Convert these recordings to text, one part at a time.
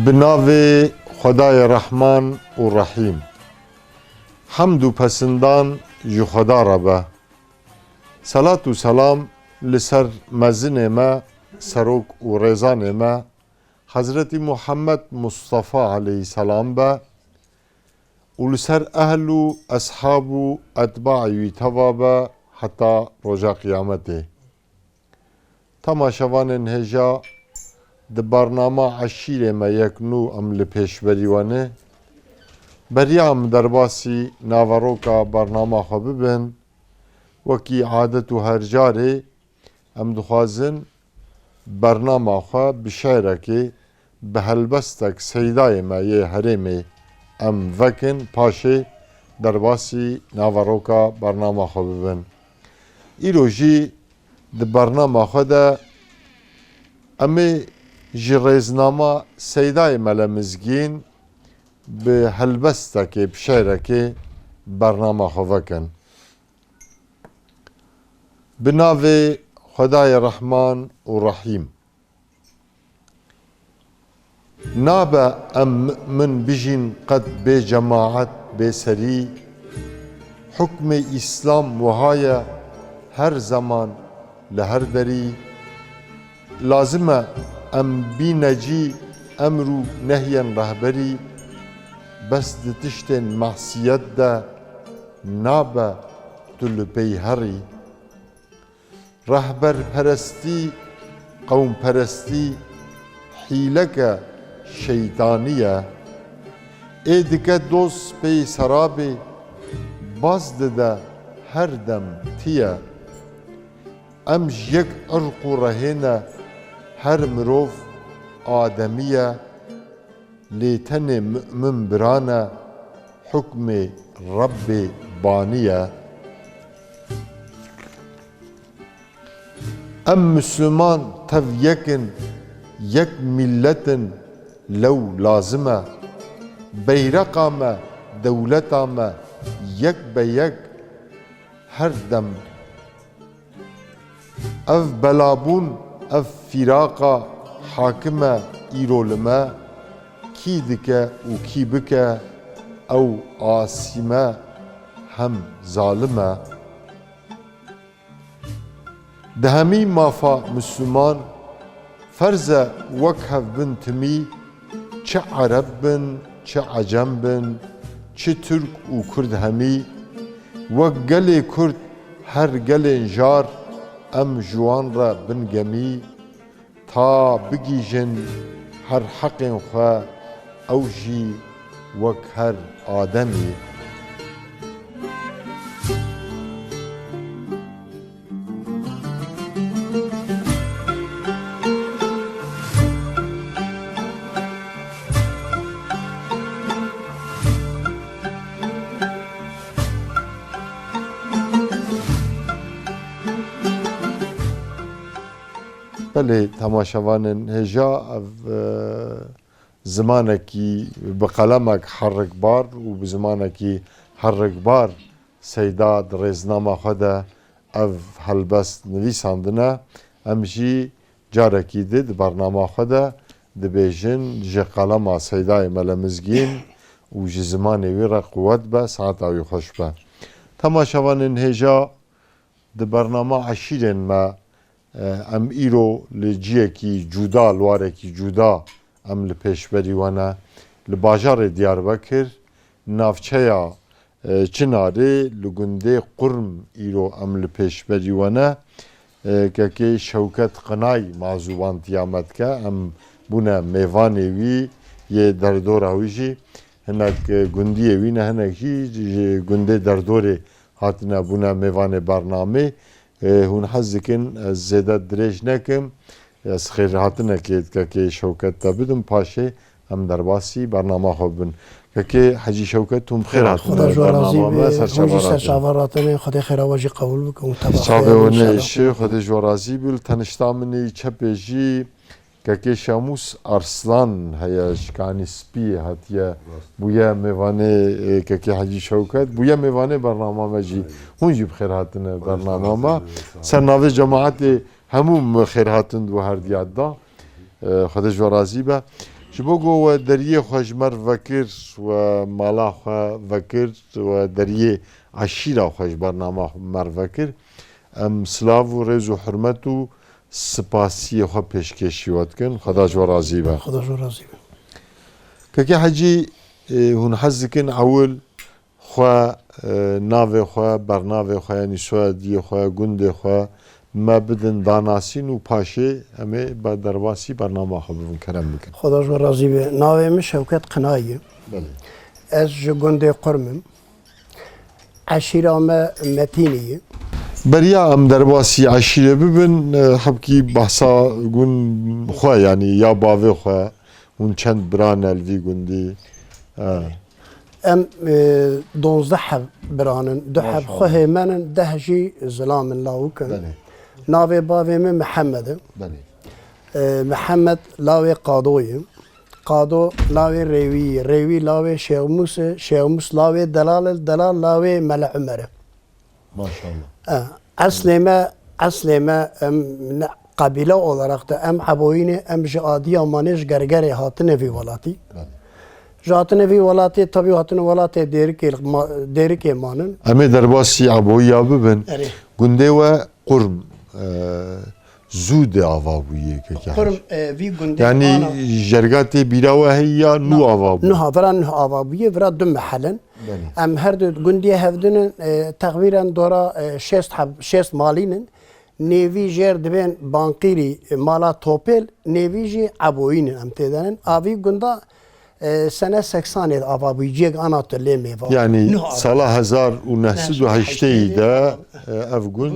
Binavê Xwedayê Rehman û Rehîm. Hemd û pesindan ji Xweda re be. Selat û selam li ser mezinê me, serok û rêzanê me, Hezretî Muhammed Mustafa aleyhisselam be û li ser ehl û eshab û etbaî wî teva be heta roja qîyametê. Temaşevanên hêja di barnama eşîrê me yek nû em li pêşverî wane beriya em derbasî naveroka barnama xwe bibin. Wekî adet û her carê em dixwazin bernama xwe bi şerekê bi helbestek seydayê me yê herêmê em vekin paşê derbasî naveroka bernama xwe bibin. Îro jî di bernama xwe de em ê ji rêznama seydayê me le mizgîn bi helbestekê bi şerekê bernama xwe vekin. Bi navê Xwedayê Rehman û Rehîm. Nabe em mümin bijîn qet bê cemaet bê serî, hukmê İslam wiha ye her zaman li her derî. Lazim e em bînecî emr û nehyên rehberî, bes di tiştên mesiyet de nabe tu li pey herî. Rehberperestî, qewmperestî hîleke şeytanî ye. Ê dike dost pey serabê, baz dide her dem tîye. Em ji yek irq û rehê ne, her mirov ademî ye. Lê tenê mümin biran e, hukmê Rebbê banî ye. Em Müslüman tev yekin, yek milletin lew lazim e. Beyreqa me, dewleta me yek be yek her dem. Ev belabûn, ev fîraqa hakim e îro li me. Kî dike û kî bike, ew asîm e hem zalim e. Di hemî mafa Müslüman ferz e wek hev bin timî, çi Ereb bin, çi Ecem bin, çi Türk û Kurd hemî. Wek gelê Kurd her gelên jar, em ji wan re bin gemî. Ta bigîjin her heqên xwe, ew jî wek her ademî. Belê temaşevanên hêja ev zimanekî bi qelemek herikbar û bi zimanekî herikbar seyda di rêznama xwe de ev helbest nivîsandine. Em jî carekî di bernama xwe de dibêjin ji qelema seydayê me le mizgîn û ji zimanê wî re quwet be, saeta wî xweş be. Temaşevanên hêja di bernama eşîrên me em îro li ciyekî cuda, li warekî cuda em li pêşverî wane. Li bajarê Diyarbekir, navçeya Çinarê li gundê Qurm îro em li pêşverî wane. Kekê Şewket Qinay mazûban tiyametke, em bûne mêvanê wî yê derdora wî jî. Hinek gundiyê wî ne, hinek jî ji gundê derdorê hatine bûne mêvanê bernamê. Hûn hez dikin ez zêde dirêj nekim, ez xêrhatinekê kekê Şewket te bidim, paşê em derbasî bernama xwe bibin. Kekê Hecî Şewket tûm xêr hatine bernama me, serçava ratinê Xwedê xêra we jî qebûl bike û teva çavê wane îşê Xwedê ji we razî bil. Tenişta minê çepê jî kekê Şemûs Arslan heye, ji kanî spî hatiye bûye mêvanê kekê Hecî Şewket, bûye mêvanê bernama me jî. Hûn jî bi xêr hatine bernama me. Ser navê cemaetê hemû me xêr hatin û her diyat da. Xwedê ji we razî be. ji bo ku we deriyê xwe ji me vekir we mala xwe vekir we deriyê eşîra xwe ji bernama me vekir em silav û rêz û hurmet û spasiyê xwe pêşkêşî we dikin xweda ji we razî be خدا جو راضی به Kekê hecî hûn hez dikin ewil xwe navê xwe bernavê xwe yanî soyadiyê xwe gundê xwe me bidin danasîn û paşê em ê bi derbasî bernama xwe bibin kerem bikin. خدا جو راضی به ناوی من شوکت قنایی از جگنده قرمم عشیرام متینی Beriya em derbasî eşîrê bibin hebkî behsa gun xwe yanî ya bavê xwe hûn çend biran el vî gundî ام 12 حب برانن دو حب شاء خوه منن 10 جی ظلام الله وکن ناوی باوی من محمد محمد لاوی قادوی قادو لاوی ریوی لاوی شیخ موس لاوی دلال لاوی مل عمره maşallah. Aslema قبیله olarak da em aboyine em jadi amanej gergere hatine vi valati Jatine vi valati tabi hatine valati derik emanın Em ê derbasî eboya bibin gundê we qurm zû dê ava bûye keke Kurum vi günde yani jergatê bîra we heye ya nû ava bû nuha vran nuha avabiye vra dum halen em her du gündiye hevdinin takviren dora şest malinin nevi jer diben bankiri mala topel nevi ji aboyinin em tedanin avi gunda sene 80 avabiyecek anatole meva yani sala 1908 de ev gund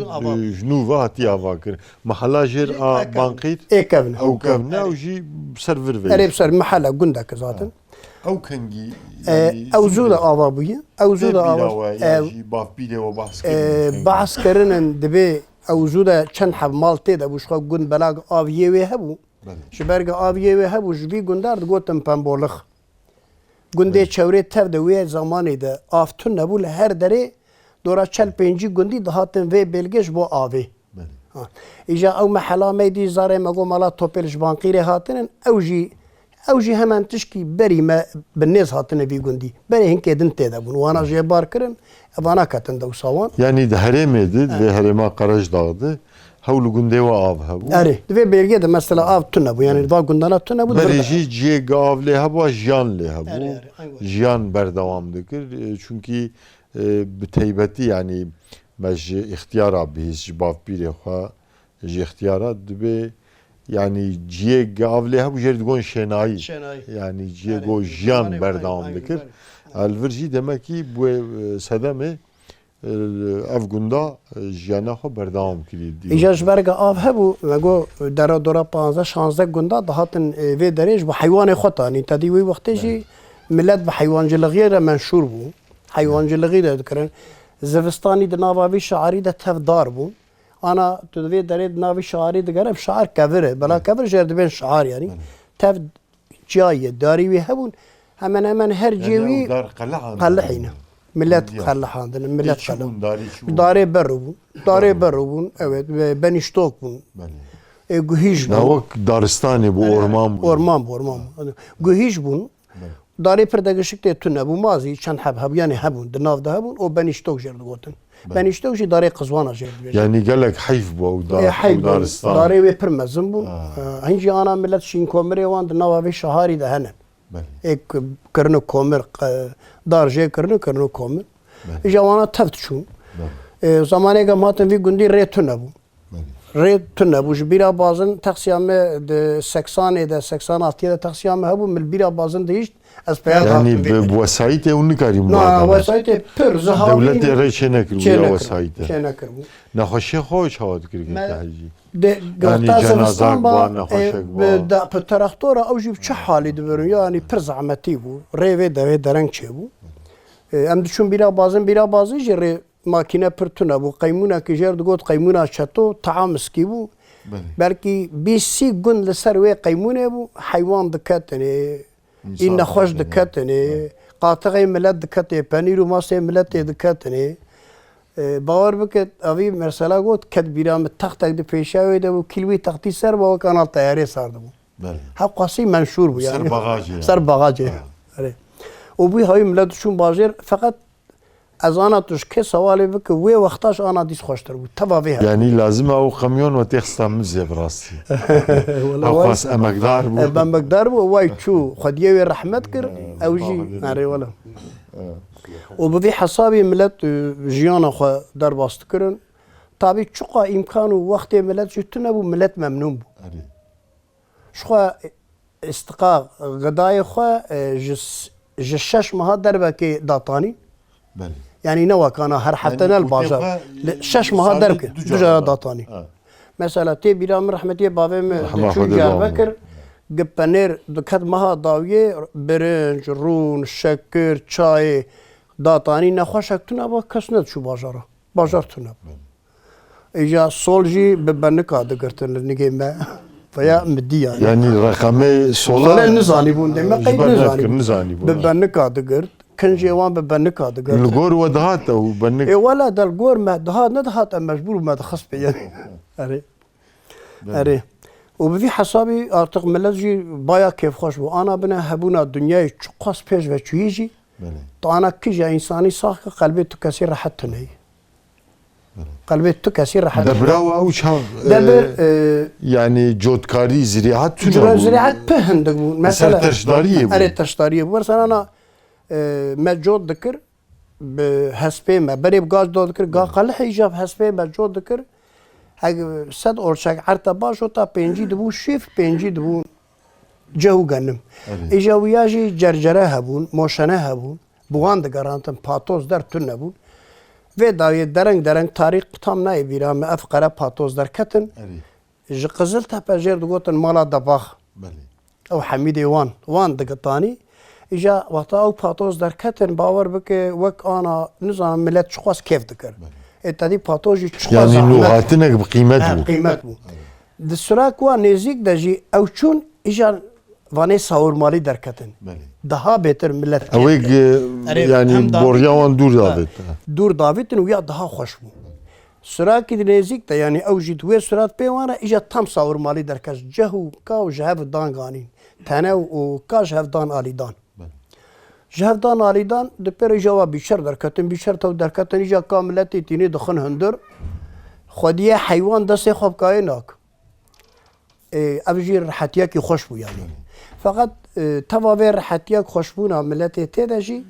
ji nû ve hatiye ava kir mehela jêr a bankîr ekevne ew kevne ew jî ser vir ereb ser mahala gunda ki zaten ew kengî Evzuda avabiye evzuda ava jî bavpîrê we bahs kirin bahs kerinin dibe evzuda çend hab maltê de bu şo gund belag aviye ve hebu ji berge aviye ve hebu ji vî gundar gotin pembolix gundê çewrê tev de wê zamanê de aftun nebû li her derê dora çel pêncî gundî dihatin vê belge ji bo avê îja ew mehela me dî zarê me got mala topêl ji bankîrê hatinin ew jî hemen tişkî berî me bi nêz hatine vî gundî berê hinkê din tê de bûn wana jêbar kirin evana ketin dewsa wan yani di herêmê de divê herêma Qerejdağ de hewl gundê we av hebû erê divê belgê de mesela av tune bû yani va gundana tune bû berê jî ciyê gav lê hebû jiyan lê hebû Erê, erê, jiyan berdewam dikir çünkü bi teybetî yani me ji ixtiyara bihîst ji bavpîrê xwe ji ixtiyara divê yani ciyê gav lê hebû jêr digon şenayî yani ciyê got jiyan berdewam dikir elvir jî demekî bu sedemê ev gunda jiyana xwe berdewam kirî îja ji berge av hebû me got dera dora 15-16 gunda dihatin vê derê ji bo heywanê xwe tanî tedî wî wextê jî millet bi heywancilixiyê re menşûr bû heywancilixî de dikirin zivistanî di nava vî şairî de tevdar bûn ana tu divê derê di navî şairî digere şair kevir e bela kevir jêr dibên şair yanî tev ciyayê darî wî hebûn hemen hemen her cêwî qelihîne millet qelihandin millet darê ber bûn darê ber bûn evet benîştok bûn guhîj bûn Navak Daristanê bu orman orman guhîj bûn darê pir degişik tê tune bû mazî çend hebyanê hebûn di nav de hebûn û benîştok jêr digotin benîştok jî darê qizwana jêr dibêjin yani gelek heyf bû Daristan darê wê pir mezin bû hin jî ana millet şîn komirê wan di nava vê şaharî de hene ek kirine komir dar jê kirine komir îja wana tev diçûn zamanê ge hatin vî gundî rê tune bû rê tune bû ji bîra bazin texsiyame di 80 de 86 de texsiyame hebû mil bîra bazin dihîşt ez peya yani bu vesayîtê hûn nikarîn wesayîtê pir zihavî devletê rê çê nekir bu vesayîtê çê nekir bû nexweşiyê xwe çawa dikir hecî Yani cenazak ba nexweşek ba pi terextora ew jî çi halî dibirin yanî pir zehmetî bû rê vê devê dereng çêbû em diçûn bîra bazî jî rê makîne pir tune bû qeymûnekî jêr digot qeymûna çeto te'a miskî bû belkî bîsî gund li ser wê qeymûnê bû heywan diketinê î nexweş diketinê qatiqê millet diketê penîr û masê milletê diketinê باور بکن اوی مثلا گفت کد بیرام تخت دی پیشاوی ده و کلوی تختی سر با کانال تیاری ساردم بله هاو قاسی منشور بو سر يعني باغاجي سر باغاجي آره و بو هاوی ملت شون باجر فقط از آنا توش که سوالی بک وی وقتاش آنا دیس خوشتر بود تباوی ها يعني لازم او قميون وتيخستا مزي براسي او خاص امقدار بو بن بقدر بو وای چو خدیوی رحمت کر او جی آره ولا و بوی حسابی ملت جیانا خو در باست کرن تابی چقا امکان و وقت ملت جتونه بو ملت ممنون بو شخوا استقاق غدای خو جشش مها دربه که داتانی بله يعني نوا كان هر حتى يعني البازار وتبقى شش مها درك دو دجا داتاني مثلا تي بيرا من رحمتي بابي رحمة شو خدا جار دعوة. بكر جبنير دكت مها داويه برنج رون شكر چاي داتاني نخوشك تنا با كسنت شو بازارا بازار تنا اجا سولجي ببنكا دغرتن نيجي ما فيا مدي يعني رقمي سولا سولار نزاني بون دي ما قيد نزاني نزاني بون ببنكا دغرت كنجيوان ببنكا دغرت الغور ودهات او بنك اي ولا ده الجور ما دهات ندهات مجبور ما تخص يعني اري اري وبفي حسابي ارتق ملجي بايا كيف خوش بو انا بنا هبونا الدنيا تشقص بيج وتشيجي تو انا كيجا انساني صاح قلبي تكسير راحت نهي قلبي تكسير راحت دبراو او شان دبر يعني جودكاري زراعات جرا زراعه بهن دقون مثلا تشداريه اري تشداريه مثلا انا ما جود ذكر بحسبه ما بري بغاز دو ذكر غا قلح ايجاب حسبه ما جود ذكر هاي صد اورشاك عرتا باش وتا بينجي دبو شيف بينجي دبو جو غنم ايجاوياجي جرجره هبون موشنه هبون بوان دگرانتن پاتوز در تن نبون و داوی درنگ تاریخ tam نای بیرام افقره پاتوز در کتن ج قزل تا پجر دگوتن مالا دباخ او حمید وان دگتانی اجا وقتا او پاتوز در کتن باور بکه وک آنا نظام ملت شخص کیف دکر اتدی پاتوزی شخص يعني لغاتنا بقيمته قیمت بو دسراک و نزیک دجی او چون اجا وانه ساور مالی در کتن daha beter millet اويق يعني بورياوان دور دافت دور داویتن و یا daha خوش بو سراکی نزیک ده yani او جیت و سرات پیوانه اجا tam ساور مالی در کس جهو کا و جهو دان گانین تنه و کا جهو دان آلیدان جهودان آلیدان دپر جواب بیشتر درکتن بیشتر تو درکتن ایجا کاملتی تینی دخن هندر خودیه حیوان دست خوب کای ناک ابجی راحتیه کی خوش بو یعنی فقط تواوی راحتیه خوش بو ملتی تدجی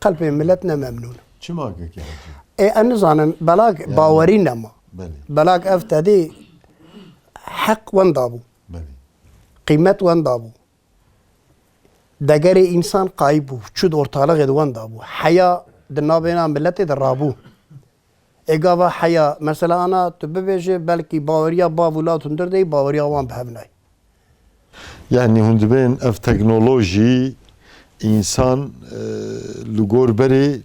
قلب ملتنا ممنون چه ماگه کی حاجی انا زانم بلاک باوری نما بلاک افتادی حق وندابو قیمت وندابو دگر انسان قایب بو چود ortalık edwan da bu haya dinabena milleti de rabu egava haya mesela ana tübebeje belki bavariya bavulat hundur dey bavariya wan behevnay يعني هندبين اف تكنولوجي انسان لغور بري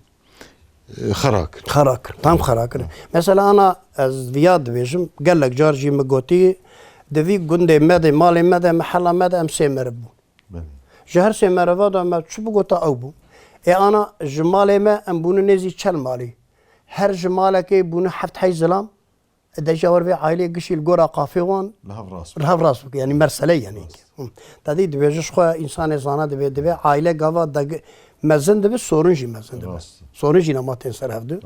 خراك tam خراك mesela ana az viyad vejim gelek jarji megoti devi gunde mede mali mede mahalla mede em semerbu جهر سه مروا دا ما چوب گوتا او بو انا جمال ما ام بون نزی چل مالی هر جمال که بون حفت حی زلام دجاور به عائله گشیل گورا قافی وان رهف راس يعني مرسله يعني تدي دبيجش خو انسان زانه دبي عائله گاوا دگ مزن دبي سورنجي مزن دبي سورنجي نما تنسر هفدو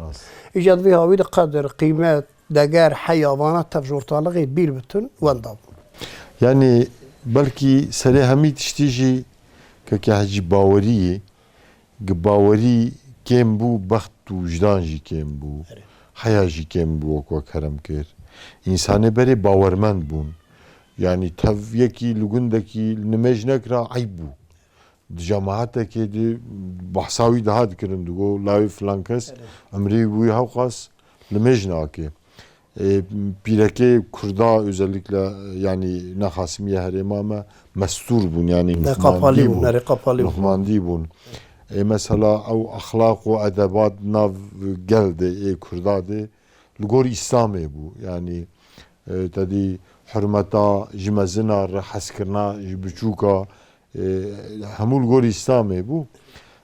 ايجاد في هاوي قدر قيمه دجار حيوانات تفجورتالغي بير بتن ونداب يعني بلكي سري همي تشتيجي كحجي باوري باوري كم بو بخت وجدان جي كم بو حياة جي كم بو وكو كرم كر إنسان بري باورمند بون يعني تف يكي لغندكي نمج نكرا عيب بو جماعتك دي بحثاوي دهات كرن دو لاوي فلانكس امري بوي هاوقاس نمج ناكي Pireke Kurda özellikle yani Nahasimiye Heremama mestur bun yani Nuhmandi bun. Mesela o ahlak ve edebat nav geldi Kurda de Lugor İslami bu yani dedi hürmeta jimezina rahaskirna jibuçuka hamul Lugor İslami bu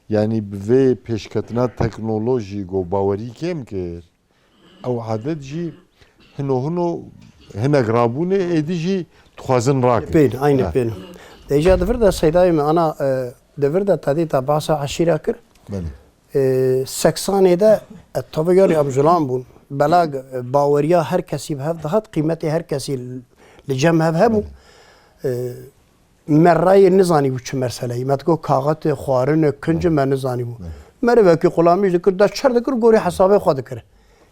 yani ve peşkatına teknoloji go bawari kem ki o adet ji هنو هنا قرابونه اديجي Tuhazın rakı. Peyni, aynı peyni. Deja devir de seydayım ana devir de tadı ta bahsa aşira kır. Beli. 80'de tabi yani abzulan bun. Belag baweriya her kesi bev dahat kıymeti her kesi licem hev bu. Merrayı nizani bu çi meseleyi. Metgo kağıt xwarın kınca men nizani bu. Merve ki kulami dikir da çar dikir gori hesabı xwa dikir.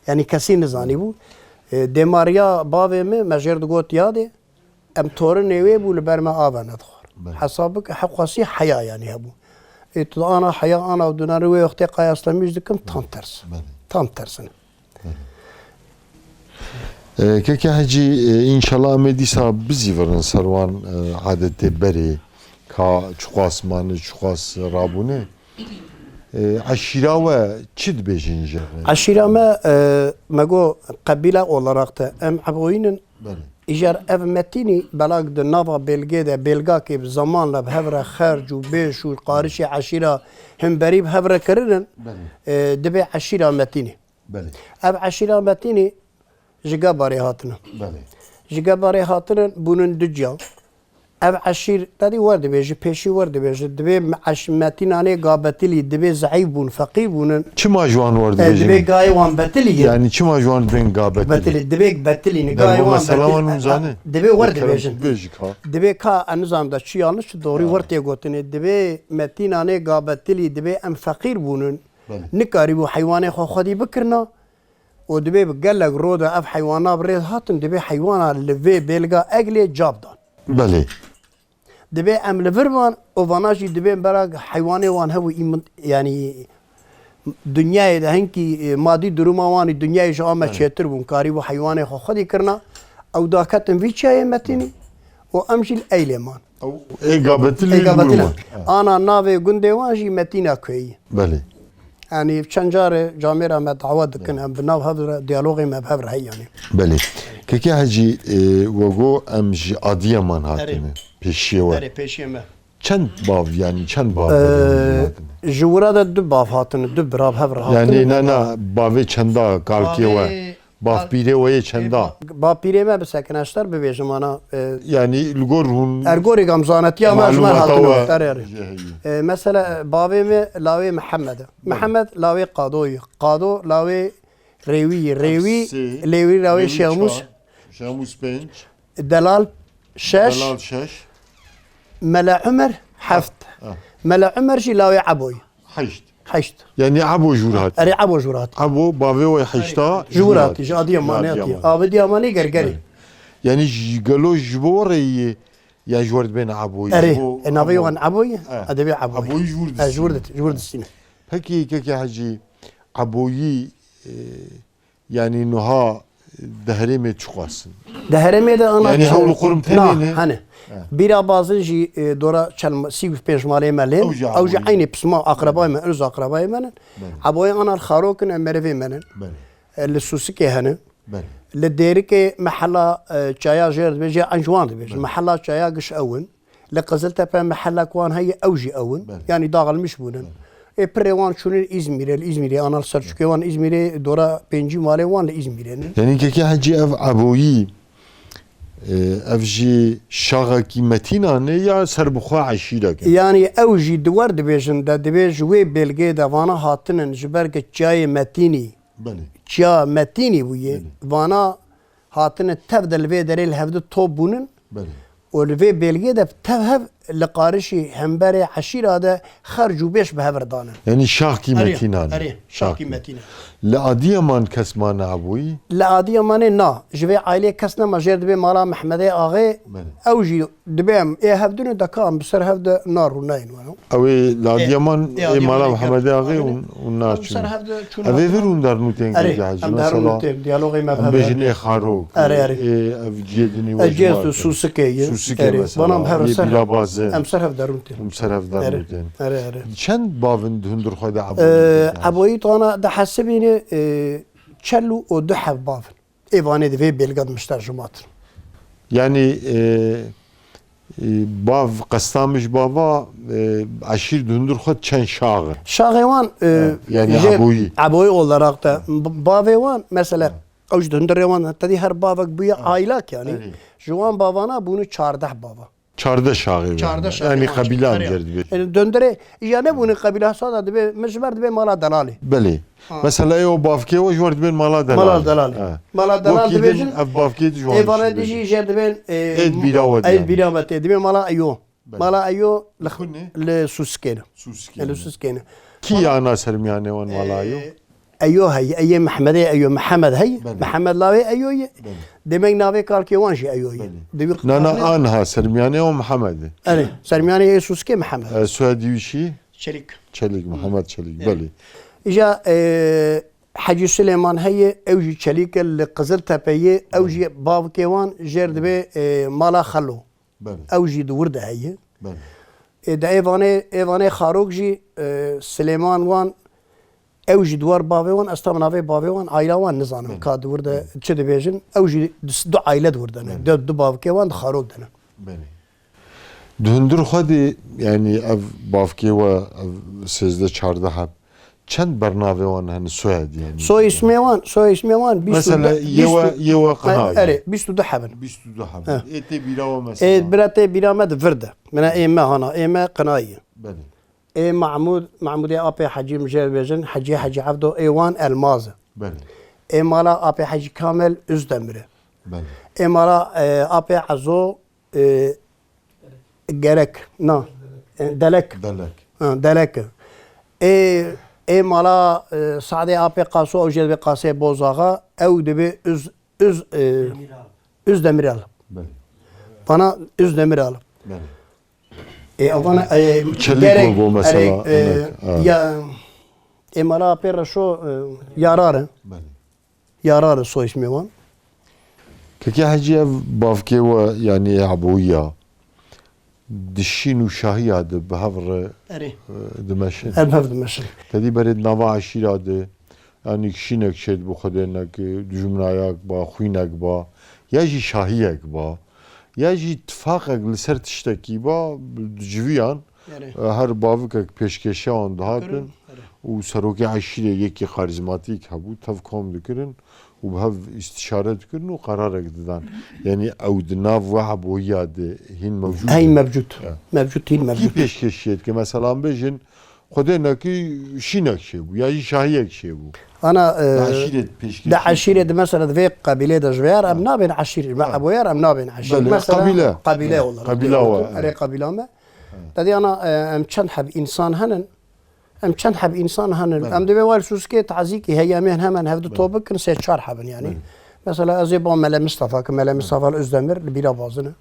Yani kesi nizani bu. Demariya bavê me mejer digot yadê em torên wê bû li ber me ava nedixwar. Hesabik heqwasî heya yani hebû. Tu ana heya ana dunarê wê wextê qayaslemî dikim tam ters. Tam tersine. Keke hecî inşallah me dîsa bizîvirin serwan adetê berê ka çuqasmanê çuqas rabûne. Aşira ve çi dibêjin jê? Aşira me mego qebîla olarak da em aboyînin îjar ev metînî belag di nava belgê de belgakê bi zamanla bi hevre xerc û bêş û qarişê eşîra hemberî bi hevre kirinin dibe eşîra metînî. Ev eşîra metînî ji gebarê hatinin. Ji gebarê hatinin bûnin du ciyan. Ev eşîr tadî werdibêje pêşî werdibêje dibe metînanê gabetilî dibe zayıf bûn feqîr bûnin. Çima ji wan Dibe werdibêjin? gayê wan betilî Yani çima ji wan dibên gabetilî? betilî dibe betilî Der gayê bu wan mesela wan uzanê? dibe werdibêjin. Bêjik ha. Dibe ka enizam da çi yanlış doğru wertê gotinê dibe metînanê gabetilî dibe em feqîr bûnin. Nikarî bû heywanê xwe xwedî bikirina û dibe bi gelek roda ev heywana bi rêz hatin dibe heywana li vê bêlga eglê cav dan. Belê. Dibe em li vir van û vana jî dibe berak heywanê wan hebû yani dünyayê de hinkî madî duruma wanî dünyayê ji ame çêtir bûn karî bû heywanê xwe xwedî kirina ew daketin vî çiyayê metînî û em jî li eylê man. Ê gabetilî Gabetina. Ana navê gundê wan jî Metîna Köyî. Belê. Yani çend carê camêra me dawa dikin em bi nav hev diyalogê me bi hev re hey yani. Belê. Keke hecî wego em ji Adıyaman hatine. Pêşiye we. Pêşiye me. Çend bav yani çend bav? Ji wira de du bav hatine, du birav hev re hatine. Yani nana bavê çenda kalkiye we. Bavpîrê we yê çenda. Bapîrê me bi sekineşter bibêjim ana. Yani li gor hûn Ergorê gamzanetiya me ji me malûmata hatine. we. Mesela bavê me lawê Mehemmed e. Mehemmed lawê Qadoyê. Qado lawê Rêwî. Rêwî lêwî lawê Şemus. Şemus 5. Delal 6. Delal 6. Mela Ömer heft. Mela Ömer jî lawê Eboy. 8. 8. Yani abo jûr hat. Erê Ebo jûr hat. Abo bavê we 8 Jûr hat. Ji Adıyamanê hatiye. Avê Diyamanê gergerê. Yani ji gelo ji bo re ya ji werdibên aboyî. Erê. Navê wan Eboy. Edebê Eboy. Aboyî jûr distîne. Peki keke hecî aboyî yani nuha dehremê çuqasın. Deheremê de ana. Yani hewlu qurum tenê. Hani. Bira bazı jî dora çelma sîv pêş malê me lê. Ew jî aynê pisma aqrabayê me, öz aqrabayê me. Aboyê ana xarokin em merivê me ne. Li Susikê hene. Li Dêrikê mehela çaya jêr dibêje Enjwan dibêje. Mehela çaya giş ewin. Li Qiziltepe mehela wan heye ew jî ewin. Yani dağılmış bûnin. Pirê wan çûnin İzmirê. Li İzmirê ana Selçukê wan İzmirê dora pêncî malê wan li İzmirê ne. Yani keke hecî ev aboyî ev jî şaxekî metînan e ya serbixwe eşîrek e? Yani ew jî di wer dibêjin de dibê ji wê belgê de vana hatinin ji ber ku çiyayê metînî. Çiya metînî bûye. Vana hatine tev de li vê derê li hevdî top bûnin. û li vê belgê de tev hev li qarişî hemberê heşîra de xerc û bêş bi hev re danin. Yani şaxkî metînan. Erê. Şakî metîne. Li Adıyaman kes mane aboyî? Li Adıyamanê na. Ji vê ailê kes nema jêr dibe mala Mehmedê axê ew jî dibe em ê hevdûnê deka em bi ser hev de narû nayên wano. Ew ê li Adıyaman ê mala Mehmedê axê û naçûn. Ev ê vir hûn dernûtên keke hecî mesela diyalogê me em hev. bêjin ê xarok. Ev ciyedinî we Ecez tu Susikê. Susikê mesela. Ê Bîrabazê. Em ser hev derûn tê. Em ser hev dernû tên. Erê. Çend bavên hundir xwe de aboyî? Eboyî tana de hesibîne çelû û du hev bavin. Êvanê divê belga dimişter ji matin. Yani bav qestamiş bava eşîr hundir xwe çend şax e? Şaxê wan Yani aboyî. Eboyî olarak da bavê wan mesela اوج دندر وان تدي هر بابك بويا عائلك يعني أري. جوان بابانا بونو 14 بابا Çarda şağı. 14 Yani kabile amcerdi. دندر ya ne bunu kabile sada de mecbur de mala dalali Beli. Mesela o bafke o jord ben mala dalal. mala dalali mala dalali de bejin Ev bafke de jord. evana dici jerde ben Ed biravet ed yani. biravet de mala ayo mala ayo Lkhune? le suskene Suski. le suskene Ki ana sermiyane on malayo. ايوه هي اي محمد ايوه محمد هي بلي. محمد لاوي ايوه دمك نافي قال كيوان شي ايوه دبي Nana anha sermiyane o Muhammed'i. انا سلماني يسوس كي محمد Söylediği şey شريك Çelik, Muhammed Çelik. Beli. اجا حجي سليمان هي اوجي شريك القزل تبي اوجي باب كيوان جرد بي مالا خلو Beli. اوجي دور ده هي Beli. ده ايفاني خاروق جي سليمان وان اوجي دوار بابي وان استمنافي بابي وان عائله وان نظام كاد ورد تشد بيجن اوجي دو عائله ورد دو باب كيوان خاروق دنا Beli. Döndür hadi yani ev bafke ve ev sizde çarda hep. Çend bernave wan hani soyad yani. سو اسمي وان Mesela yeva qana. اري بيستو دحبن Bistu da hep. Ete birava mesela. اي براتي برامد فرده من ايما هنا ايما قنايه Beli. اي معمود ابي حجي مجال بيجن حجي عبدو ايوان المازه Beli. اي مالا ابي حجي كامل ازدمره Beli. اي مالا ابي عزو جرك نا دلك Delek. دلك اي مالا سعدي ابي قاسو او جلبي قاسي بوزاغا او دبي از دمرال Beli. bana Özdemir Beli. Avana Çelik bu mesela. ya emara pera şu yararı Beli. so ismi var. Keki hacı ev bafke ve yani abuya. Dişin u şahi adı behavre Eri. demeşin. Elbette meşin. Tedi bered nava aşir adı. Yani kişinek şed bu kadernek cümlayak ba, xuynek ba. Ya jî şahiyek ba. Ya jî ittifaqek li ser tiştekî ba civiyan her bavukek pêşkeşe wan dihatin û serokê eşîrê yekî karizmatîk hebû tev kom dikirin û bi hev istişare dikirin û qararek didan. Yani ew di nav we hebûya de hîn mevcûd. Hay mevcut. Mevcut değil Kî mevcut. pêşkeşiyet ki mesela bêjin xwedênekî şînek şêbû ya jî şahiyek şêbû. أنا Eşîret pêşkeşî. ده عشيرة مثلا في قبيلة ده جوير أم نابين عشيرة مع أبوير أم نابين عشيرة بله، مثلا قبيلة. قبيلة والله قبيلة أري قبيلة ما تدي أنا أم كان حب إنسان هنن أم كان حب إنسان هنن أم دبي والسوسكي تعزيكي هي من هم هفد طوبك كنسي شار حبن يعني مثلا أزيبا ملا مصطفى كملا مصطفى الأزدمر اللي بلا بازنه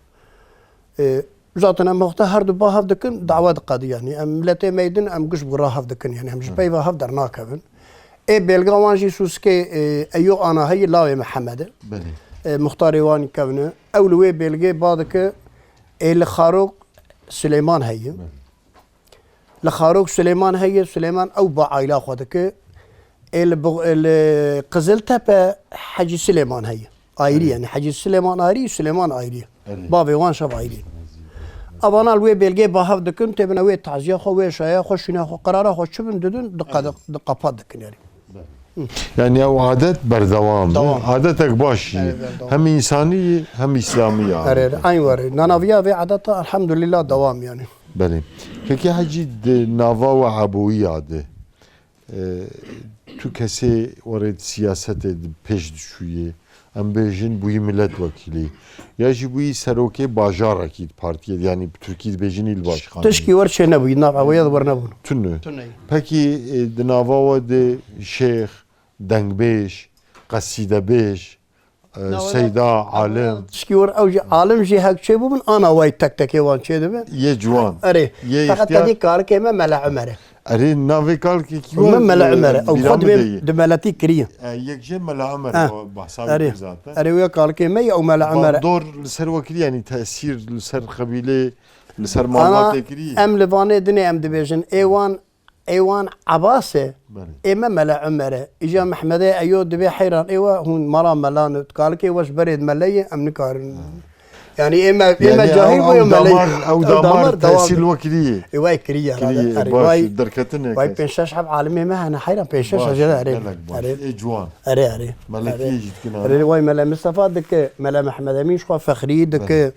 zaten em vakti her du bahav dikin davet qadi yani em millete meydin em guş bu rahav dikin yani em jpey vahav der nakevin belga wan jî suske eyo ana hay lawê Mehemed'e Beli. muxtarê wan kevne ew li wê belgê badike li Xarok Süleyman heye li Xarok Süleyman heye Süleyman ew ba aila xwe dike li Qiziltepe Hacı Süleyman heye ayrı yani Hacı Süleyman ayrı Süleyman ayrı bavê wan şev ayrı Avana wê belgê bahav dikin têbine wê taziya xwe wê şaya xwe şûna xwe qerara xwe çibin didin diqapa dikin yani. Yani o adet berdevam. Devam. Adetek başı. Evet, devam. Hem insani hem İslami yani. Evet, aynı var. Nanaviya ve adeta elhamdülillah devam yani. Beli. Peki hacı de nava ve abuyi adı. Tu kesi orada siyaset edip peş düşüyor. Em bejin buyi milletvekili. Ya jî buyi serokê bajarekî partiye yani Türkiye bejin il başkanı. Teşki var şey ne bu? Navaviya da var ne bu? Tünü. Peki de nava de şeyh, dengbeş, qasidebeş, seyda, alim. Teşki var avcı alim jî hek şey bu bin ana vay tek tek evan şey de mi? Ye ciwan. Ere. Ye Fakat ihtiyar. tadı kar keme mela Ömer'e. Ere navê kalkê ki Ömer mela Ömer'e. Ev xod de melati kiriye. Yek jê mela Ömer bahsa Ere. zaten. Ere ve kar keme ya mela Ömer'e. Bandor li ser vekilî yani tesir li ser kabîlê li ser Ana malbatê kiriye. em livane dine em dibêjin ewan Abbas'e Beli. ema mela Ömer'e. İca Mehmed'e eyo dibe hayran ewa hun mala melanı. Kalki waş bered meleye em nikarin. يعني اما يعني جاهل او دمار او دمار تحصيل وكريه واي كريه كريه هذا باش واي دركتنا واي بنشاش حب عالمي ما انا حيران بنشاش هذا اري اجوان اري ملكي جيت كنا اري واي ملا مصطفى دك ملا محمد امين شو فخري دك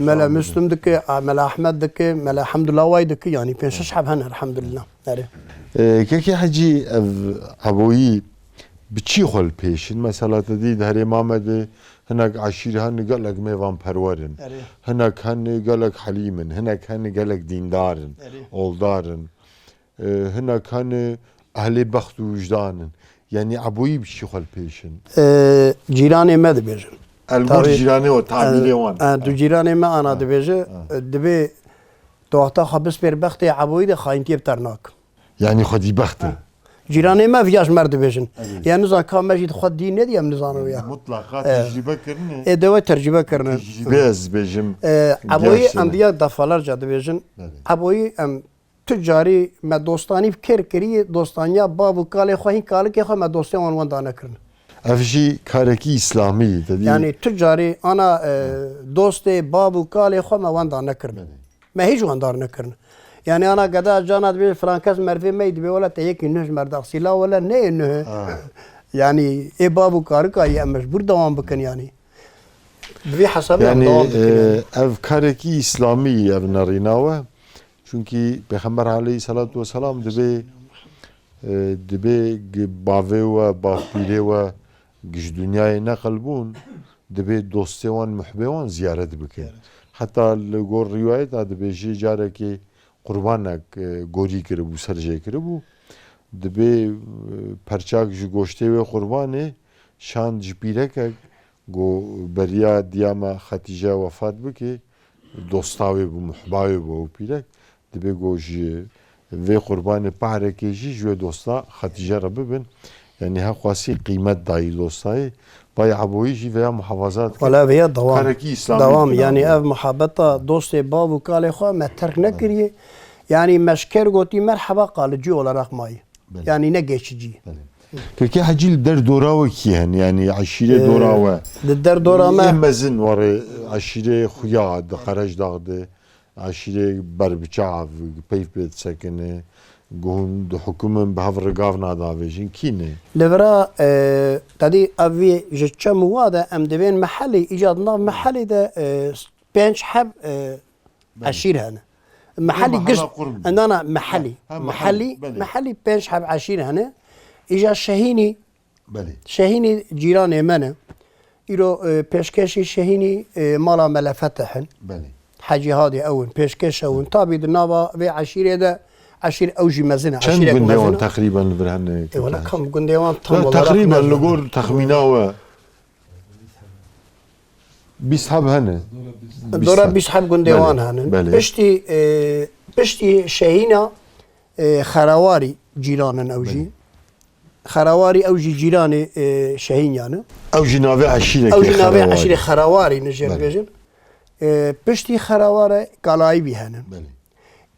ملا مسلم دك ملا احمد دك ملا الحمد لله واي دك يعني بنشاش حب هنا الحمد لله اري كيكي حجي ابوي بچی خل پیشن مثلا تدید هری محمد هناك عشيرة هن قال لك ميفان پرورن هناك هن قال لك حليمن هناك هن قال لك دیندارن اولدارن هناك هن اهل بخت و وجدانن يعني ابوي بچی خل پیشن جيراني ما دبيجن الگور جيراني و تعبيري وان دو جيراني ما انا دبيجه دبي توقتا خبس بير بختي ابوي ده خاينتي بترناك يعني خدي بخته جيراني ما فياش مرد بيجن يعني نزان كان ماجد خد دين ندي ام نزانو وياه مطلقات تجربه كرني اي دوا ترجمه كرنا بيز بيجم ابوي ام ديا دفالر جاد بيجن ابوي ام تجاري ما دوستاني بكر كري دوستانيا باب قال خوين قال كي خو ما دوستان وان دانا كرن افشي كاركي اسلامي يعني تجاري انا دوستي باب قال خو ما وان دانا كرن ما هيج وان دانا كرن يعني انا قدا جانا دبي فرانكاس مرفي ما يدبي ولا تيك انه مرد سيلا ولا نه انه يعني اي بابو كاركا يا مجبور دوام بكن يعني بفي حسب يعني افكاركي اسلامي ابن ريناوه çünkü Peygamber aleyhissalatu vesselam dibe bave ve bafile ve giş dünyaya nakalbun dibe dostevan muhbevan ziyaret bikin. Hatta gor rivayet adı beji careki qurbanak gori kiri bu serje kiri bu dibe perçak ji goşte ve qurbane şan jipirek go beriya diyama Hatice vefat biki dostavi bu muhbavi bu pirek dibe go ji ve qurbane pahreke ji ju dosta Hatice rabibin yani ha khasi kıymet dahi dostayı bay aboyi ji veya muhafazat ولا بيا دوام كاركي إسلامي دوام يعني اف محبطه دوست بابو قال خو ما ترك نكري يعني مشكر قوتي مرحبا قال جي ولا رقماي يعني نجيشجي كي حجيل در دوراوه كيهن يعني عشيره دوراوه در دورا ما مزن ورا عشيره خويا قرج داغد عشيره بربچاف بيف بيت سكنه قون دو حكومن بهفر قافنا دافيجين كينه لورا تدي افي جتشم وادا ام دبين محلي ايجادنا محلي ده بنش حب عشير هنا محلي قشت انا محلي محلي بنش حب عشير هنا اجا شهيني بله شهيني جيران منه يرو بيشكشي شهيني مالا ملا فتحن بله حاجي هادي اول بيشكش اول طابي النابا في عشيره ده عشير اوجي مزنه كم عشيره قنديوان تقريبا لبرهن ولا كم قنديوان تقريبا نقول تخميناوه بيسحب هنا دورا بيسحب قنديوان هنا بشتي شهينا خرواري جيران اوجي خرواري اوجي جيران شهين يعني اوجي نافي عشيره اوجي نافي عشيره خرواري نجر بيجن بشتي خرواري قلاي بي هنا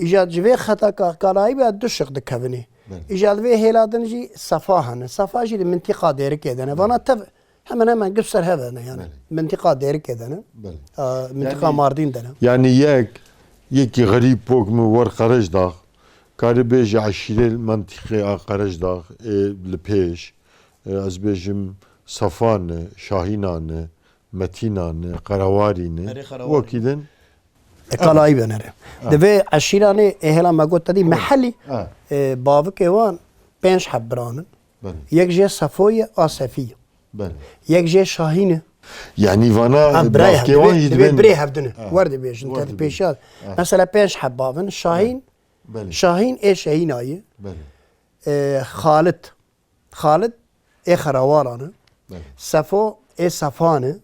ایجاد جوی خطا کارایی به دوشق دکونی ایجاد وی هیلادن جی صفا هنه صفا جی منطقه دیر کدنه وانا تف hemen göster هذا yani منطقه دیر کدنه منطقه ماردین دنه يعني يكي غريب بوك من ور قرج داغ كاري بيجي عشيرة المنطقة قرج داغ لبيش از بيجم صفان شاهينان متينان قروارين وكيدن قلائی بنره دوی عشیرانه اهلا ما گفت دی محلی باو کیوان پنج حبرانن یک جه صفوی آصفی یک جه شاهینه يعني فانا باو کیوان يدبن بري هبدنه ورد بيش انت بيشاد مثلا پنج حبابن شاهين شاهين اي شاهين اي خالد اي خروارانه صفو اي صفانه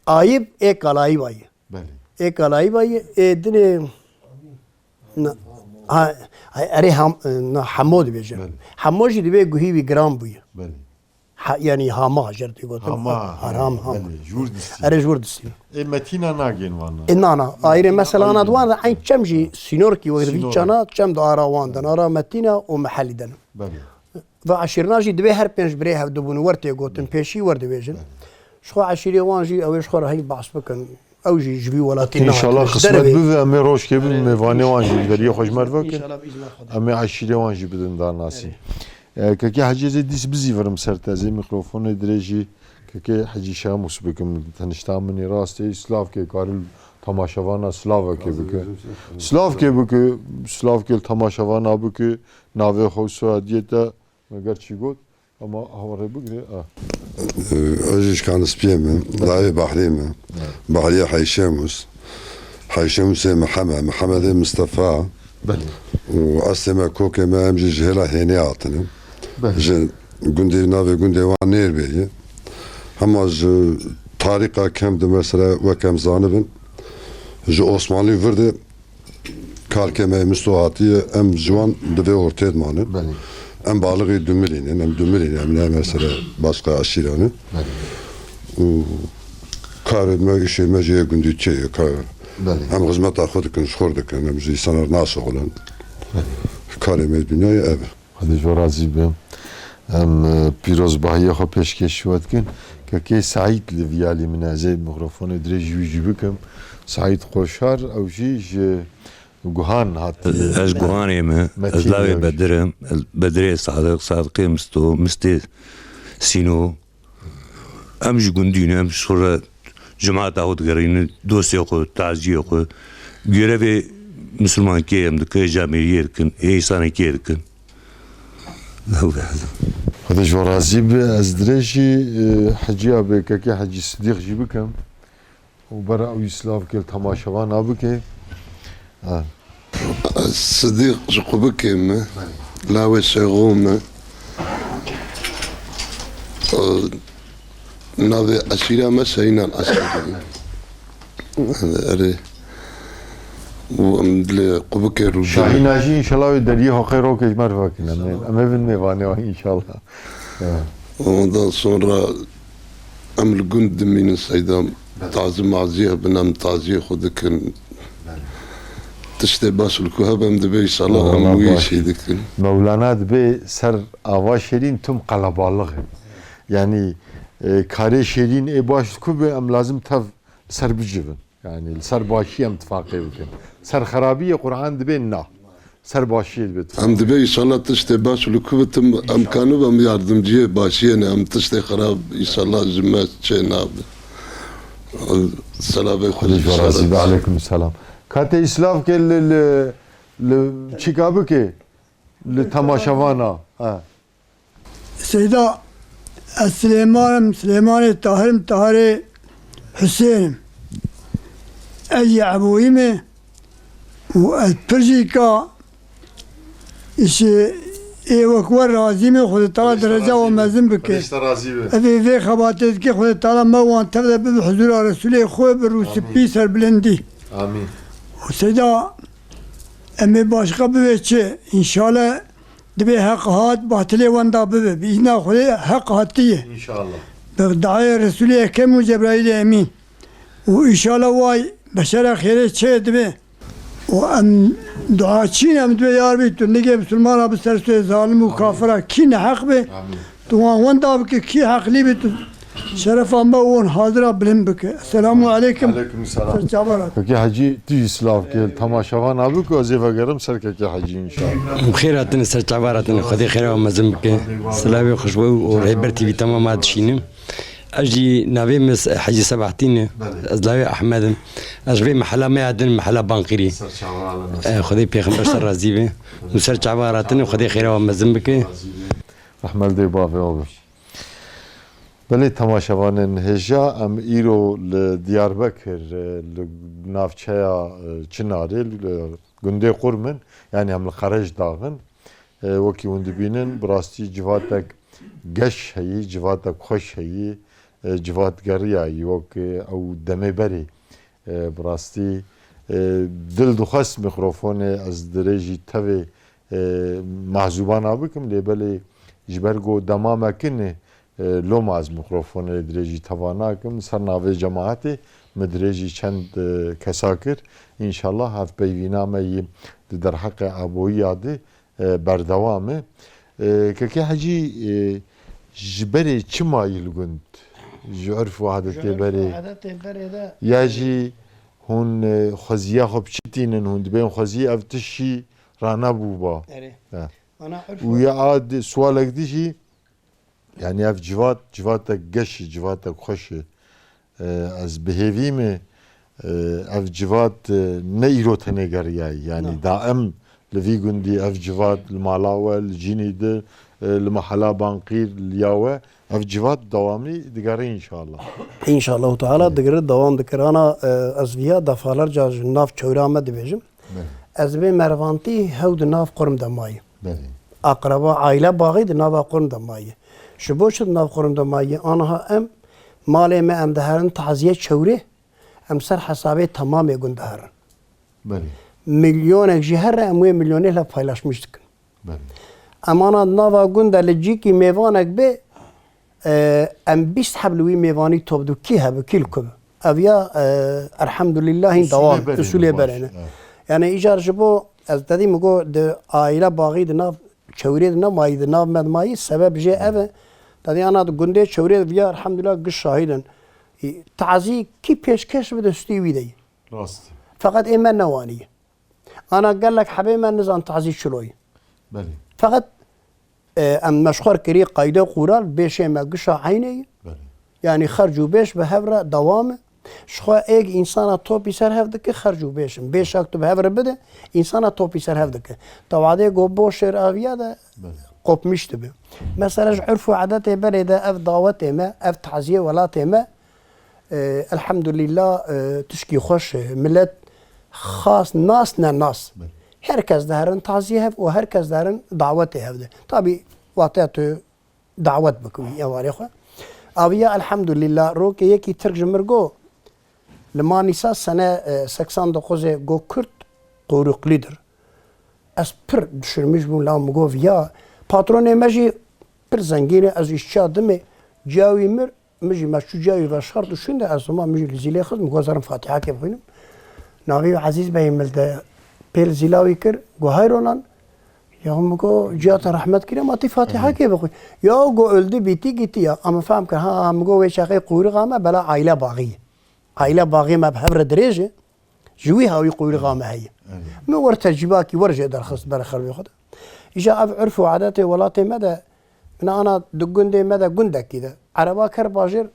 آيب اي قلائی باي एक अलाई भाई दिन अरे हम हमोद बेजन हमोज दिवे गुही भी ग्राम बुय يعني هاما جرتي قلت حرام अरे جور دسي متينا ناجين وانا انا ايره مثلا انا دوان عين كمجي سينوركي وغير كان كم دارا واندن ارا متينا ومحل دن وعشرناجي دبي هر بنج بري هف دبون ورتي قلت بيشي ورد بيجن شخو عشيري وانجي او شخو هي بحث بكن او جي جبي ولاتي ان شاء الله قسمت بذ امي روش كبن ميفاني وانجي دري خوش مرفك ان شاء الله باذن الله امي عشيري وانجي بدن دار ناسي كي حاجه زي ديس بزي فرم سرتازي ميكروفون دريجي كي حجي شاموس بكم تنشتام مني راستي سلاف كي كارل تماشاوانا سلاف كي بك سلاف كي بك سلاف كي تماشاوانا بك ناوي خو سعاديتا مگر چی گفت اما هواره بگیره أجيش كان سبيمة لاي بحريمة بحرية حي شمس محمد مصطفى بله وأسلم كوكي ما أمجي جهلا هيني عطنا بله قندي نافي قندي وانير بيه هما طريقة كم ده مثلا وكم زانبن جو عثماني ورده کار کمه مستوعاتیه ام جوان دوی ortaya manı. بله Em balığı dümüleyim, em dümüleyim, em ne mesela başka aşiranı. بله Karı işe meciye gündüz çeye kar. بله Hem hizmet akıdıkın, şkordıkın, hem insanlar nasıl olan. Karı dünyaya ev. هذا جو راضي بهم ام بيروز باهيه خو پیشکش شوت کن که کی سعید لویالی من از میکروفون درج ویجی بکم سعید خوشار او جی گوهان هات از گوهانی ما از لاوی بدرم بدری صادقی مستی سینو امش گندینه امش خورا جماعت آخود گرین دوستی خود تعزیه خود görevi Müslüman kiyem de köy camiye yerkin, insanı yerkin. هذا جو راضي به از درجي حجي ابي كي حجي صديق جي بكم وبرا يسلاف كل تماشوان ابكي الصديق جقبكم لا وشغوم نادي أشيرا مسينا الأسد أري ومدل قبكر شاهين اجي ان شاء الله دريه خير وكج مرفكنا اما بن ميواني ان شاء الله ondan sonra eml gund min saydam tazim aziye benam taziye xudikin tişte basul kuhabem de bey salah am wişidikin مولانا دبي سر آوا شيرين تم قلبالغ يعني كاري شيرين اي باش كوبي ام لازم تف سر بجبن يعني سر باشي ام اتفاقي بكن سر خرابية قرآن دبي نا سر باشي دبي am de bey salah tişte basul kubetim amkanı bam yardımcıya başiye ne am tişte xarab inşallah zimmet çenab selam ورازي عليكم السلام كاتي اسلاف كي ل تشيكابكي لتماشوانا سيدا سليمان طاهر حسين أجي عبويمة والبرجيكا إيش وكور رازيمة خذ طلع درجة ومازن بك رازي في خباتك كي خذ طلع ما وان تبدأ بحضور رسول خوي بالروس بيسر بلندي امين وسيدا أمي باشقا بيتش إن شاء الله دبي حق هات باطلي واندا ببي بإذن خذ حق هاتيه ان شاء الله بدعاء رسول كم وجبرائيل امين وان شاء الله واي بشر خير شيء دبي وام دعاء شين ام دبي يا ربي تنجي مسلمان ابو سرس ظالم وكافر كين حق به دعاء واندا بك كي حق لي بت شرف ام ون حاضر بلن بك السلام عليكم عليكم السلام جبرات كي حجي تي اسلاف كي تماشوان ابوك وزيفا غرم سر كي حجي ان شاء الله بخيراتنا سرت عباراتنا خدي خير وما زنبك سلامي خوشبو ورهبرتي في تمام ما تشينم اجي نبي مس حجي سبعتين ازلاوي احمد اجبي محلا ما يعدن محلا بانقيري خدي بيغمبر سر رازيبي وسرت عباراتنا خدي خير وما زنبك رحمل دي بافي اوبر بله تماشوان هجا ام ایرو لدياربكر لنافچايا چناري گنده قرمن يعني هم الخرج داغن وكي وندبينن براستي جواتك گش هي جواتك خوش هي جوات گريا يوك او دمي بري براستي دل دخس ميكروفون از درجي توي محزوبان ابكم لبلي جبرگو دمامه كنه لوم از میکروفون درجی تواناکم سر ناوی جماعتی مدرجی چند کساکر انشالله هف بیوینامه در حق ابوی یادی بردوامه که حجی جبری چی مایل گند ji urf û adetê berê عادت بره ده ya jî hûn xweziya xwe biçîtînin hûn dibên xwezî ev tişî ranebû ba اره Ha. انا عرف û ya ad sualek dî jî yani ev civatek geş e civatek xweş e ez bihêvî me ev civat ne îro tenê geriyayî yani daim li vî gundî ev civat li mala we li cînî de li mehala banqîr li ya we ev civat dewamî digerî inşallah. İnşallah Teala digir devam dikir. Ana ez viya defalarca ji nav çewrame dibêjim. Ez bê mervantî hew di nav qurim de mayê. Belê. Aqraba aile bağı di nava qurim de mayê. Ji bo çi di nav qurim de mayê aniha em malê me em diherin taziye çewrê em ser hesabê tamamê gund diherin. Belê. Milyonek jî her re em wê milyonê le paylaşmış dikin. Belê. Em ana nava gund de li cîkî mêvanek bê em 20 heb li wî mêvanî top du kî hebe kî li ku be. Ev ya elhamdülillahî devam berê usulê baş, berene. evet. Yani îcar ji bo ez dedîm go di aile bağı di nav çewrê di ne mayî di nav me di mayî sebeb jê ev e dedî ana di gundê çewrê viya elhamdülillah giş şahîdin. Tazî kî pêşkeş bide stî wî deyî. Rast. Fakat ê me newanîye. Ana gelek hebê me nizan tazî çiloyî. Belê. Fakat em meşxwar kirî qayda qural bêşê me gişa eyneyî. Belê. Yani xerc û bêş bi hev re dewam e. Şixwe êk însana topî ser hev dike xerc û bêşin. Bêşak tu bi hev re bide însana topî ser hev dike. Tewadê got bo şêr aviya de kopmiş dibe. Mesela ji urf û adetê berê de ev dawetê me, ev taziye welatê me elhamdülillah tişkî xweş e. Millet xas nas ne nas. Herkes deherin taziye hev û herkes deherin dawetê hev de. Tabii watê tu davet bikî ewarê xwe. Aviya elhamdülillah rokê yekî Tirk ji mir got li Manîsa sene 89 got Kürt quyruklîdir. Ez pir düşürmüş bûm la min got ya patronê me jî pir zengîn e ez îşçiya dimê ciyawî mir min jî meşû ciyawî veşart û şûn de ez zima min jî li zîlê xiz min got zerim Fatihakê bixwînim. Navê Ezîz Beyê mil de pêl zîlawî kir got hayro lan ya min got ciyata rehmet kiriye matî Fatihakê bixwî. Ya got öldü bîtî gîtî ya ama fehm kir ha min got wê çeqê quyruğa me bela aile bağı ye. Aile bağı me bi hev re dirêj e ji wî hawî quyruğa me heye. Min wer tecrübakî wer jê derxist bere xelwê xwe de. İja ev urf û adetê welatê me de min ana di gundê me de gundekî de ereba ker bajêr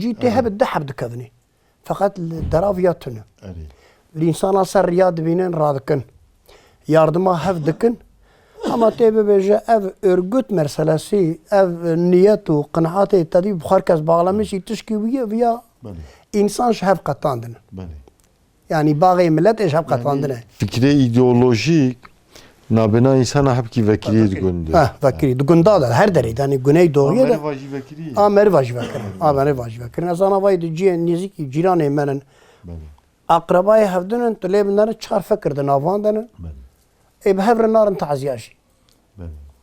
cî tê hebe de heb dikevînê. Feqet li deraviya tune. L'insana ser riya dibînin radikin. Yardıma hev dikin. Ama tê bibêje ev örgüt meselesî, ev niyet û qinaatê tedî bi herkes bağlamışî tişkî wî ye viya insan ji hev qetandin. Yani baغê millet ê ji hev qetandin e. Fikre ideolojik nabena insana hepkî vekilî digunde. Vekirî di gunda da her derê yani güney doğuya da vajî vekilî. a meriva jî vekirin. A meriva jî vekirin. Ez ana vay di ciyê nêzîkî cîranê me nin aqrebayê hevdinin tu lê bin çar fikir di navan de nin. Ê bi hev re narin taziya jî.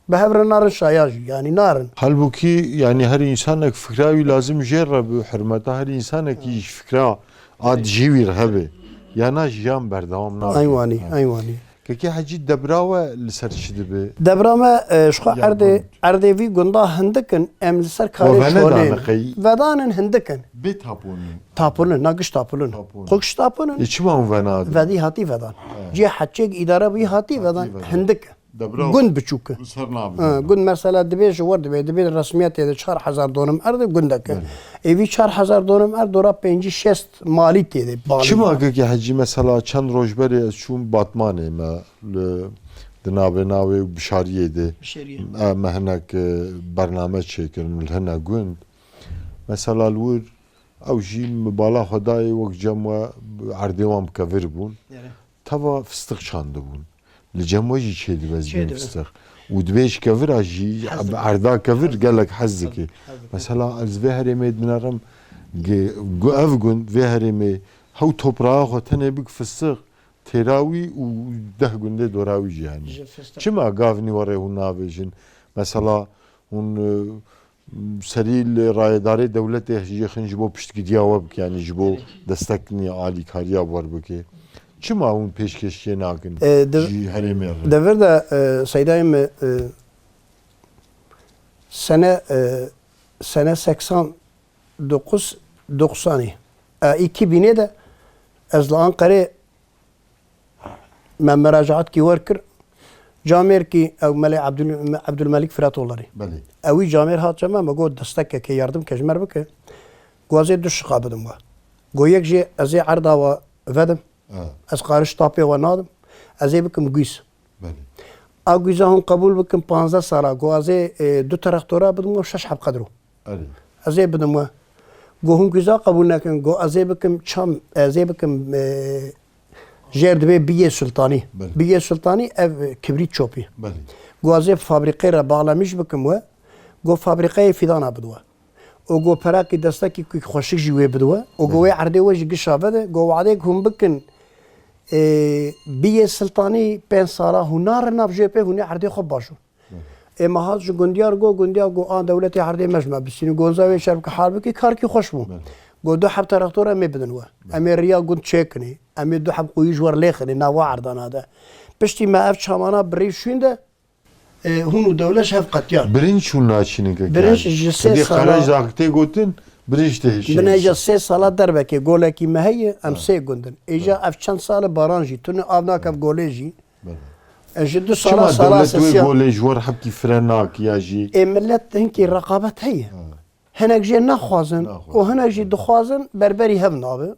Bi hev re narin şaya jî yani narin. Halbuki yani her insanek fikra wî lazım jê re bi hurmeta her insanekî ji fikra ad jî wî hebe. Yana jiyan berdewam nake. Aywanî, aywanî. Kekê hecî debra we li ser çi dibe? Debra me şixwe erdê vî gunda hindikin em li ser karê Ve şolên. nedanî? Vedanin hindikin. Bê taponî. Tapulun, nagiş tapulun. Kokiş tapulun. E çima hûn venadin? Vedî hatî vedan. Cî heçek idare bî hatî vedan hindik. Debra Gund biçûk e. ser nabe. Gund mesela dibê ji wer dibe dibê resmiyetê de 4000 donum erde gundek e. Evî 4000 donum er dora 5-6 malî tê de. Çima kekê hecî mesela çend roj berê ez çûm Batmanê me li di navê bişariyê de me hinek bername çêkirin li hinek gund. Mesela li wir ew jî mi bala xwedayê wek cem we erdê wan bikevir bûn. Teva fistik çandibûn. Li cem we jî çê dibezbîn fistik. û dibê ji kevira jî erda kevir gelek hez dike. Mesela ez vê herê me dibînerim ev gund vê herê me hew toprağa xwe tenê bik fistik têra wî û 10 gundê dora wî jî henî. Çima gavnî were hûn nabêjin? Mesela hûn serî li rayedarê dewletê jî xin ji bo piştgidiya we bike yani ji bo destekînê alîkariya wer bike. Çima hûn pêşkeşiyê nakin jî herê me re? Devir de seydayê me sene 80 1990 2000 de ez li Ankara'ya me meracaat ki werkir camer ki ew Melek Abdülmelik Firatoğulları. بله Ew camer hat cema me got destekeke yardım kejmer bike. Gwazê du şiqa bidim we. Goyek jê ez ê erda we vedim. Ez qarış tapê we nadim. Ez ê bikim güys. بله A güyza hûn qebûl bikim 15 sala. Gwazê du teraktora bidim we 6 heb qedro. بله Ez ê bidim we. Go hûn güyza qebûl nekin. Go ez ê bikim çam, ez ê bikim jêr dibe Biyê Sultanî. Bele. Biyê Sultanî ev kibrit çopî. بله Gwazê fabrîqê re bağlamış bikim we. Go fabrîqeyê fîdana bidiwe. O go perakî destekî ku xweşik jî wê bidiwe. O go wê erdê we ji gişa vede. Go wadê hûn bikin Biyê Sultanî 5 sala hûn narin nav jêpê hûn ê erdê xwe baş. Ême hat ji gundiyar go an dewletê erdê mejme bisînî gonza wê şer bike har bikî karkî xweş bû. Go du heb teraktor em ê bidin we. Em ê riya gund çêkinî. Em ê du heb quyî ji wer lêxinî nava erdana de. Piştî me ev çamana birî şûn de hûn û dewlet hev qetiyan. برنج شون ناچینه که برنج ji sê دی sala خراج داکته گوتن برنج ته هیچ binêja 3 sala derbekê golekî me heye em sê gundin. Êja ev çend sala baran jî tu ne av nakev golê jî. Ji 2 شما sala sala دولت و sesiya. گوله جوار حب کی فرناک یا جی Ê millet hinkî reqabet heye. Hinek jê naxwazin û hinek jî dixwazin berberî hev nabe.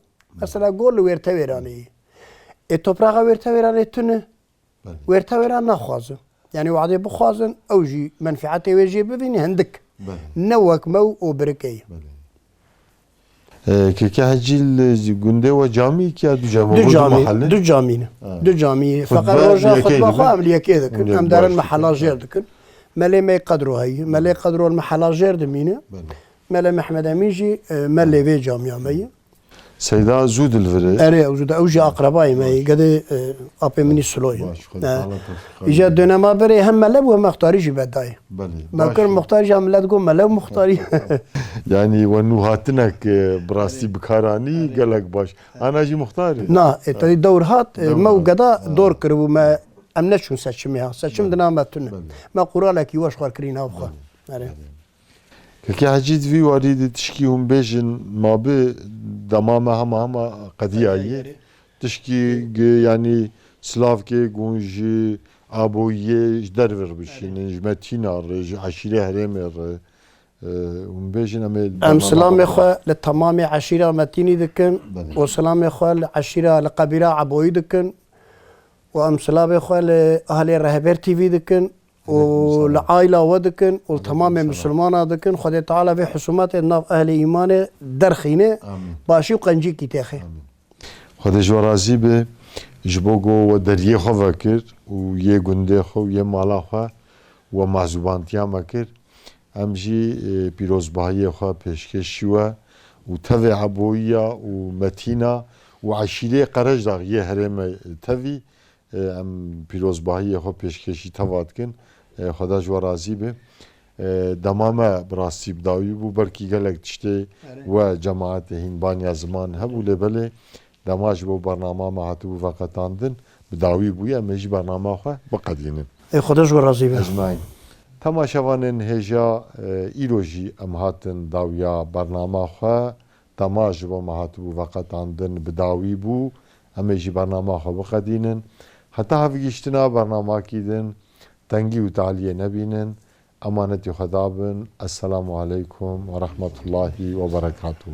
Mesela gol li wêrtevêranê. Topraxa wêrtevêranê tune wêrtevêran naxwazin. Yani wadê bixwazin ew jî menfietê wê jê bibînî hindik. Ne wek mew û birikeyî. که که هجیل گنده و جامی که دو جامی Du بود camî, محله du camî. Du camî. Xutbe Feqet roja liyekê xutba dikin. xwe em liyekê dikin. Liyek Em derin baş mehela dikin. jêr dikin. Melê me qedro heye. Melê qedro mehela jêr dimîne. Melê Mehmed Emîn jî melê vê camiya me ye. سیدا زود الوره Erê ew jî aqrebayê me ye. Gedê apê minî Siloyê. باش خود حالا İja dönema berê hem melev û hem muxtarî jî bedayê. بله Me kir muxtarî jî millet got melev muxtarî. yani ve nuhatinek brasti bikarani gelek baş anaji muhtari Na, tedî dewr hat me û geda dor kiribû me em neçûn seçimê ha. Seçim di nav me tune. Me quralekî weş xwar kirî nav xwe. Erê. که هجید وی وارد تشکی هم بیشن ما به دمام هم قدیایی تشکی yani سلاف که گونج آبویه درور بشین جمتینا رج عشیره هرم هم بیشن Em silamê xwe li temamê eşîra metînî dikin û silamê xwe li eşîra li qebîla Eboyî dikin û em silamê xwe li ahlê Rehber TV dikin û li aila we dikin û temamê Müslümana dikin. Xwedê Teala vê husumetê nav ehlê îmanê derxîne başî û qencîkî têxe. خود جوارازی به جبوگو و دریه خو وکر و یه گنده خو یه مالا خو و معذوبانتیا مکر امجی پیروزباهی خو پیشکشی و توی عبویا و متینا و عشیره قرج داغ یه هرم توی ام پیروزباهی خو پیشکشی تواد کن خدا جوارازی به دمامه براستی بداوی بو برکی گلک تشته و جماعت هینبانی زمان هبو لبله دماج بو برنامه ما هاتو وقتاندن بداوی بویا مجی برنامه خو بقدینن Xwedê ji we razî be. ازماین تماشاوانن هجا ایروجی ام هاتن داویا برنامه خو دماج بو ما هاتو وقتاندن بداوی بو مجی برنامه خو بقدینن حتی هفگیشتنا برنامه کیدن تنگی و تعالیه نبینن امانت خدا بن السلام علیکم و رحمت الله و برکاته